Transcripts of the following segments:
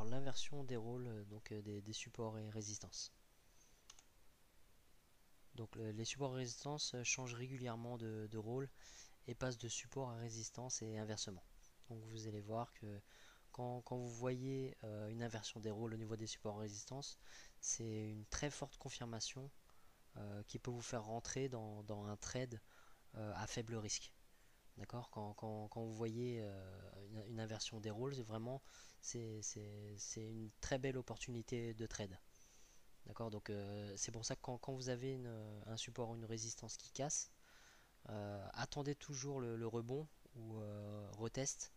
Alors l'inversion des rôles des supports et résistances. Donc les supports et résistances changent régulièrement de rôle et passent de support à résistance et inversement. Donc vous allez voir que quand vous voyez une inversion des rôles au niveau des supports et résistances, c'est une très forte confirmation qui peut vous faire rentrer dans un trade à faible risque. D'accord, quand vous voyez une inversion des rôles, vraiment c'est une très belle opportunité de trade. D'accord, donc c'est pour ça que quand vous avez un support ou une résistance qui casse, attendez toujours le rebond ou retest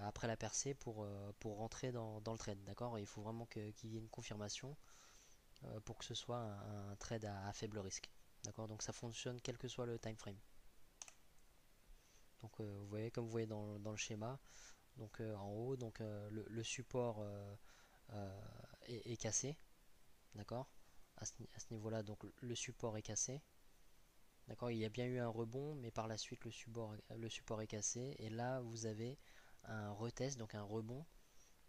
après la percée pour rentrer dans le trade. D'accord, il faut vraiment qu'il y ait une confirmation pour que ce soit un trade à faible risque. D'accord, donc ça fonctionne quel que soit le time frame. Donc vous voyez, comme vous voyez dans le schéma, donc en haut, donc le support est cassé, d'accord, à ce niveau-là, donc le support est cassé, d'accord, il y a bien eu un rebond, mais par la suite le support est cassé, et là vous avez un retest, donc un rebond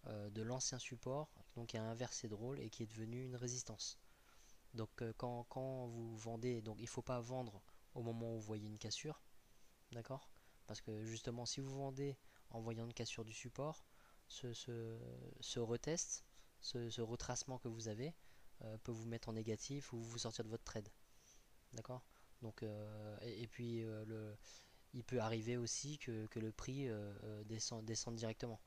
de l'ancien support, donc qui a inversé de rôle et qui est devenu une résistance. Donc quand vous vendez, donc il ne faut pas vendre au moment où vous voyez une cassure, d'accord, parce que justement si vous vendez en voyant une cassure du support, ce retest, ce retracement que vous avez peut vous mettre en négatif ou vous sortir de votre trade, d'accord. Donc et puis il peut arriver aussi que le prix descende directement,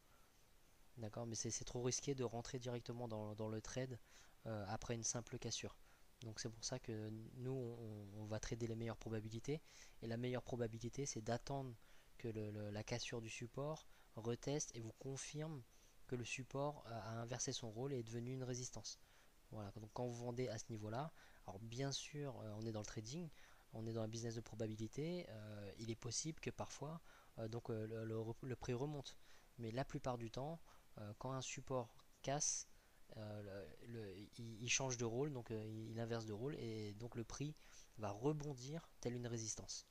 d'accord, mais c'est trop risqué de rentrer directement dans le trade après une simple cassure. Donc c'est pour ça que nous on va trader les meilleures probabilités, et la meilleure probabilité c'est d'attendre que la cassure du support reteste et vous confirme que le support a inversé son rôle et est devenu une résistance. Voilà, donc quand vous vendez à ce niveau là, alors bien sûr on est dans le trading, on est dans un business de probabilité, il est possible que parfois le prix remonte, mais la plupart du temps quand un support casse, il change de rôle, donc il inverse de rôle, et donc le prix va rebondir tel une résistance.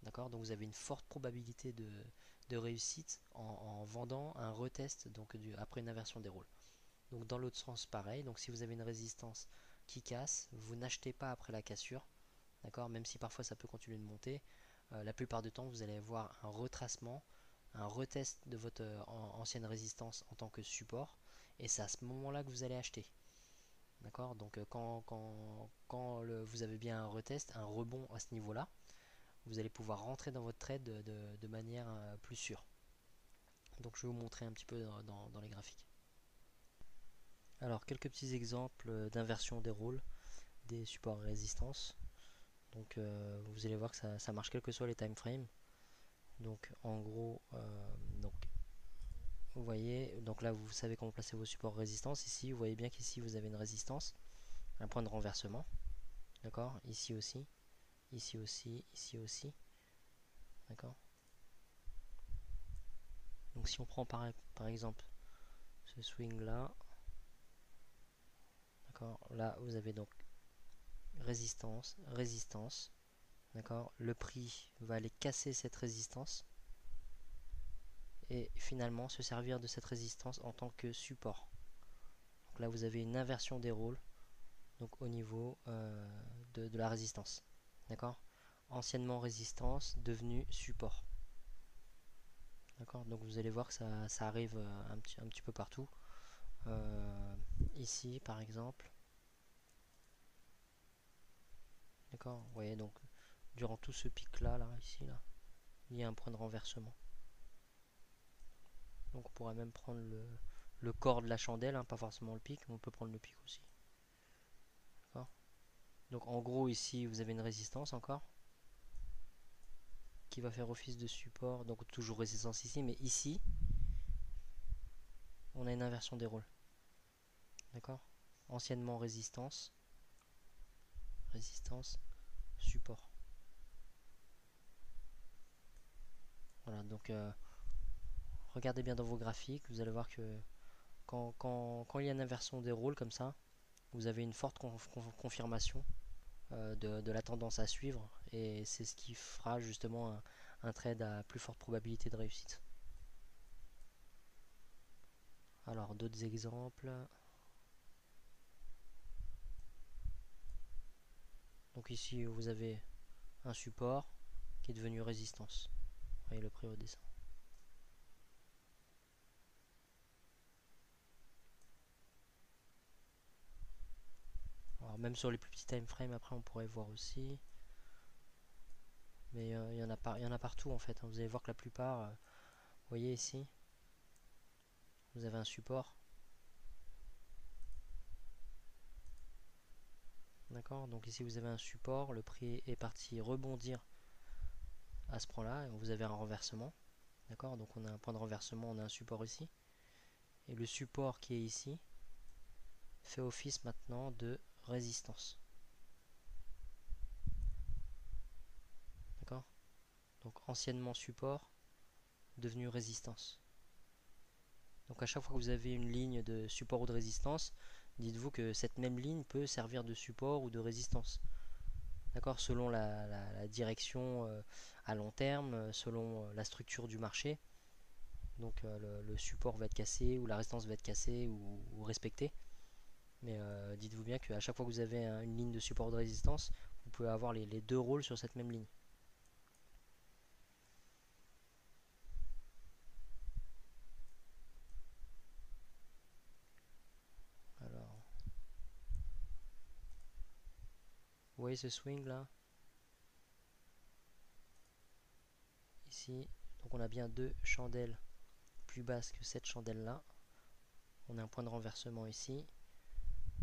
D'accord, donc vous avez une forte probabilité de réussite en vendant un retest donc après une inversion des rôles. Donc dans l'autre sens pareil, donc si vous avez une résistance qui casse, vous n'achetez pas après la cassure, d'accord, même si parfois ça peut continuer de monter, la plupart du temps vous allez avoir un retracement, un retest de votre ancienne résistance en tant que support, et c'est à ce moment là que vous allez acheter. D'accord, donc vous avez bien un retest, un rebond à ce niveau là, vous allez pouvoir rentrer dans votre trade de manière plus sûre. Donc je vais vous montrer un petit peu dans les graphiques. Alors quelques petits exemples d'inversion des rôles des supports et résistances. Donc vous allez voir que ça marche quels que soient les time frames. Donc en gros, donc vous voyez, donc là vous savez comment placer vos supports résistance. Ici vous voyez bien qu'ici vous avez une résistance, un point de renversement, d'accord, ici aussi, ici aussi, ici aussi, d'accord. Donc si on prend par exemple ce swing là, d'accord, là vous avez donc résistance, résistance, d'accord, le prix va aller casser cette résistance et finalement se servir de cette résistance en tant que support. Donc là vous avez une inversion des rôles, donc au niveau de la résistance, d'accord, anciennement résistance devenue support, d'accord. Donc vous allez voir que ça arrive un petit peu partout. Ici par exemple, d'accord, vous voyez, donc durant tout ce pic là, ici là, il y a un point de renversement. Donc on pourrait même prendre le corps de la chandelle, hein, pas forcément le pic, mais on peut prendre le pic aussi. Donc en gros ici vous avez une résistance encore qui va faire office de support, donc toujours résistance ici, mais ici on a une inversion des rôles. D'accord, anciennement résistance, résistance, support. Voilà, donc regardez bien dans vos graphiques, vous allez voir que quand il y a une inversion des rôles comme ça, vous avez une forte confirmation de la tendance à suivre, et c'est ce qui fera justement un trade à plus forte probabilité de réussite. Alors d'autres exemples. Donc ici vous avez un support qui est devenu résistance. Vous voyez, le prix redescend. Alors même sur les plus petits time frames, après on pourrait voir aussi. Mais il y en a partout en fait. Vous allez voir que la plupart, vous voyez ici, vous avez un support. D'accord, donc ici vous avez un support, le prix est parti rebondir à ce point-là, et vous avez un renversement. D'accord, donc on a un point de renversement, on a un support ici. Et le support qui est ici fait office maintenant de résistance. D'accord, donc anciennement support, devenu résistance. Donc à chaque fois que vous avez une ligne de support ou de résistance, dites-vous que cette même ligne peut servir de support ou de résistance. D'accord, selon la direction à long terme, selon la structure du marché. Donc le support va être cassé ou la résistance va être cassée ou respectée. Mais dites-vous bien qu'à chaque fois que vous avez une ligne de support ou de résistance, vous pouvez avoir les deux rôles sur cette même ligne. Alors, vous voyez ce swing là? Ici, donc on a bien deux chandelles plus basses que cette chandelle là. On a un point de renversement ici.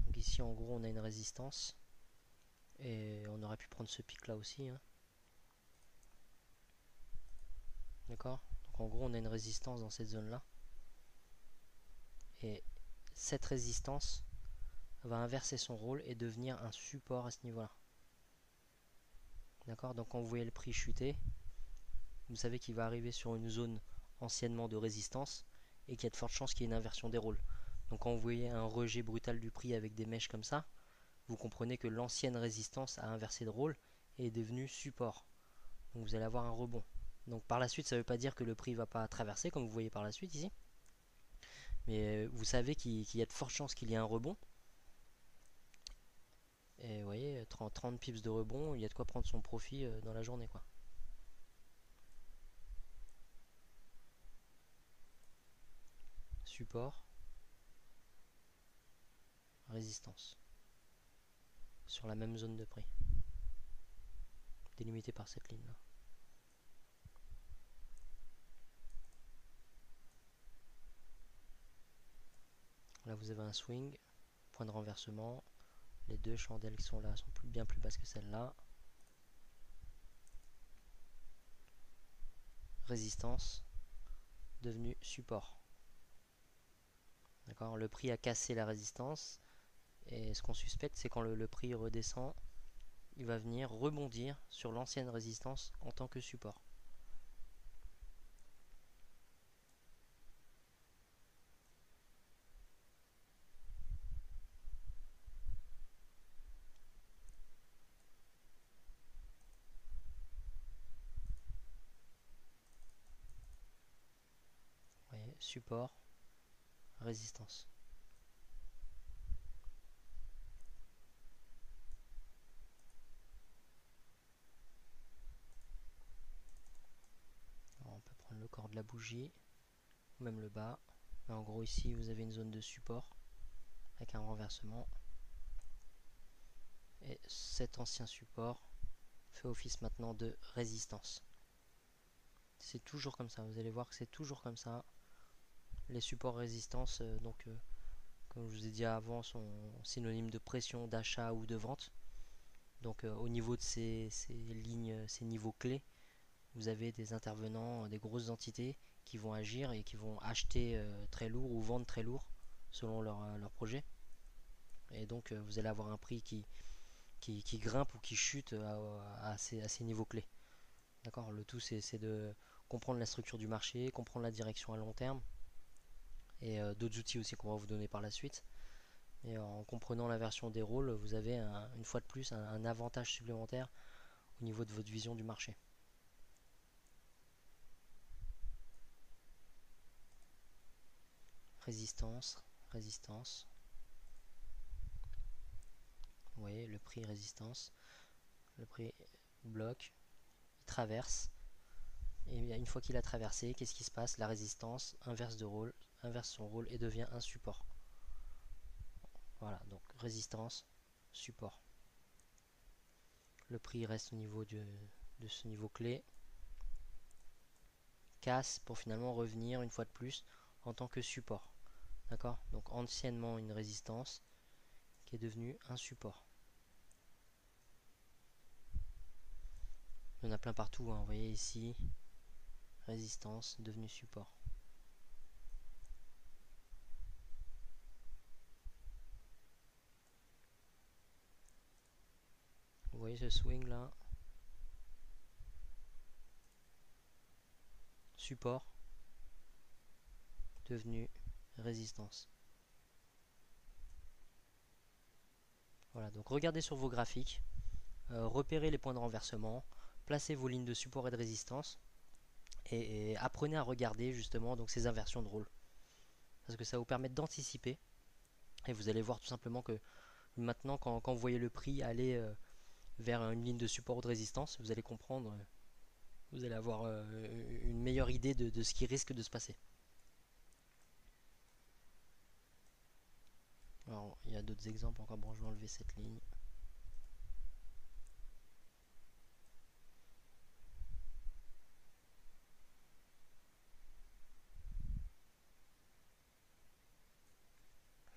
Donc ici en gros on a une résistance. Et on aurait pu prendre ce pic là aussi. Hein. D'accord? Donc en gros on a une résistance dans cette zone là. Et cette résistance va inverser son rôle et devenir un support à ce niveau là. D'accord? Donc quand vous voyez le prix chuter, vous savez qu'il va arriver sur une zone anciennement de résistance et qu'il y a de fortes chances qu'il y ait une inversion des rôles. Donc quand vous voyez un rejet brutal du prix avec des mèches comme ça, vous comprenez que l'ancienne résistance a inversé de rôle et est devenue support. Donc vous allez avoir un rebond. Donc par la suite, ça ne veut pas dire que le prix ne va pas traverser comme vous voyez par la suite ici. Mais vous savez qu'il y a de fortes chances qu'il y ait un rebond. Et vous voyez, 30 pips de rebond, il y a de quoi prendre son profit dans la journée, quoi. Support, résistance. Sur la même zone de prix. Délimitée par cette ligne-là. Là, vous avez un swing, point de renversement. Les deux chandelles qui sont là sont bien plus basses que celle-là. Résistance, devenu support. D'accord, le prix a cassé la résistance. Et ce qu'on suspecte, c'est quand le prix redescend, il va venir rebondir sur l'ancienne résistance en tant que support. Vous voyez, support, résistance. Alors on peut prendre le corps de la bougie, ou même le bas. Mais en gros ici vous avez une zone de support avec un renversement. Et cet ancien support fait office maintenant de résistance. C'est toujours comme ça, vous allez voir que c'est toujours comme ça. Les supports résistance, comme je vous ai dit avant, sont synonymes de pression, d'achat ou de vente. Donc au niveau de ces lignes, ces niveaux clés, vous avez des intervenants, des grosses entités qui vont agir et qui vont acheter très lourd ou vendre très lourd selon leur projet. Et donc vous allez avoir un prix qui grimpe ou qui chute à ces niveaux clés. D'accord. Le tout c'est de comprendre la structure du marché, comprendre la direction à long terme et d'autres outils aussi qu'on va vous donner par la suite. Et en comprenant l'inversion des rôles, vous avez une fois de plus un avantage supplémentaire au niveau de votre vision du marché. résistance, résistance. Vous voyez, le prix résistance, le prix bloc, il traverse. Et une fois qu'il a traversé, qu'est-ce qui se passe? La résistance inverse son rôle et devient un support. Voilà, donc résistance, support. Le prix reste au niveau de ce niveau clé. Casse pour finalement revenir une fois de plus en tant que support. D'accord? Donc anciennement une résistance qui est devenue un support. Il y en a plein partout, hein. Vous voyez ici, résistance devenue support. Vous voyez ce swing là? Support devenu résistance. Voilà, donc regardez sur vos graphiques, repérez les points de renversement, placez vos lignes de support et de résistance et apprenez à regarder justement donc ces inversions de rôle. Parce que ça va vous permettre d'anticiper et vous allez voir tout simplement que maintenant quand vous voyez le prix aller vers une ligne de support ou de résistance, vous allez comprendre, vous allez avoir une meilleure idée de ce qui risque de se passer. Alors, il y a d'autres exemples encore. Bon, je vais enlever cette ligne.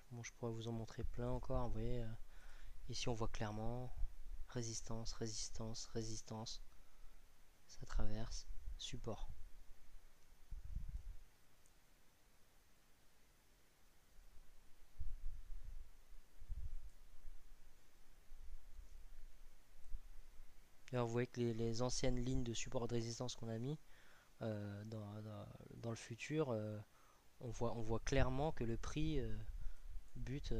Bon, je pourrais vous en montrer plein encore. Vous voyez, ici on voit clairement résistance, résistance, résistance. Ça traverse. Support. Alors, vous voyez que les anciennes lignes de support et de résistance qu'on a mis dans le futur, on voit clairement que le prix bute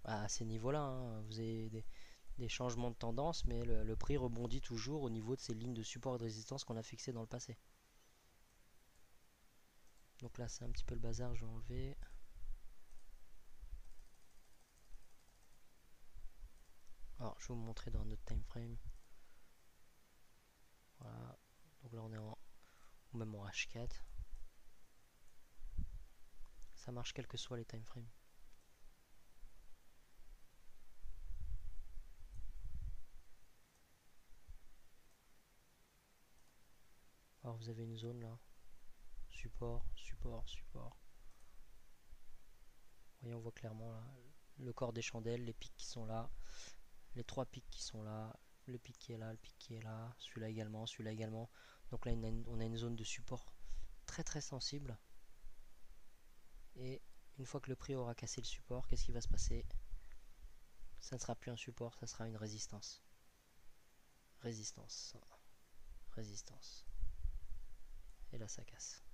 à ces niveaux-là, hein. Vous avez des changements de tendance, mais le prix rebondit toujours au niveau de ces lignes de support et de résistance qu'on a fixées dans le passé. Donc là, c'est un petit peu le bazar, je vais enlever. Alors, je vais vous montrer dans notre time frame. Voilà. Donc là, on est ou même en H4. Ça marche quels que soient les time frames. Alors, vous avez une zone là. Support, support, support. Vous voyez, on voit clairement là, le corps des chandelles, les pics qui sont là, les trois pics qui sont là, le pic qui est là, le pic qui est là, celui-là également, celui-là également. Donc là, on a une zone de support très très sensible. Et une fois que le prix aura cassé le support, qu'est-ce qui va se passer? Ça ne sera plus un support, ça sera une résistance. Résistance. Résistance. Et là, ça casse.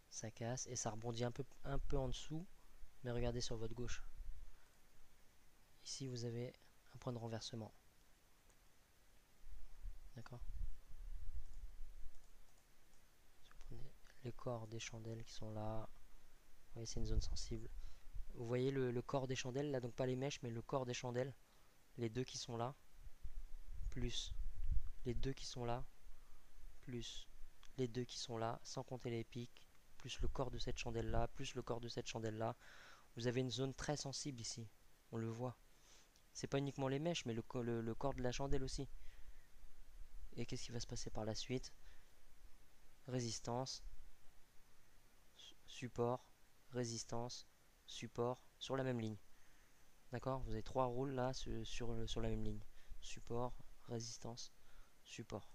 Ça casse et ça rebondit un peu en dessous. Mais regardez sur votre gauche. Ici, vous avez un point de renversement. D'accord? Si vous prenez les corps des chandelles qui sont là, vous voyez, c'est une zone sensible. Vous voyez le corps des chandelles, là, donc pas les mèches, mais le corps des chandelles. Les deux qui sont là, plus les deux qui sont là, plus les deux qui sont là, sans compter les pics, plus le corps de cette chandelle là, plus le corps de cette chandelle là. Vous avez une zone très sensible ici, on le voit. C'est pas uniquement les mèches, mais le corps de la chandelle aussi. Et qu'est-ce qui va se passer par la suite? Résistance, support, résistance, support, sur la même ligne. D'accord? Vous avez trois rôles là sur la même ligne. Support, résistance, support.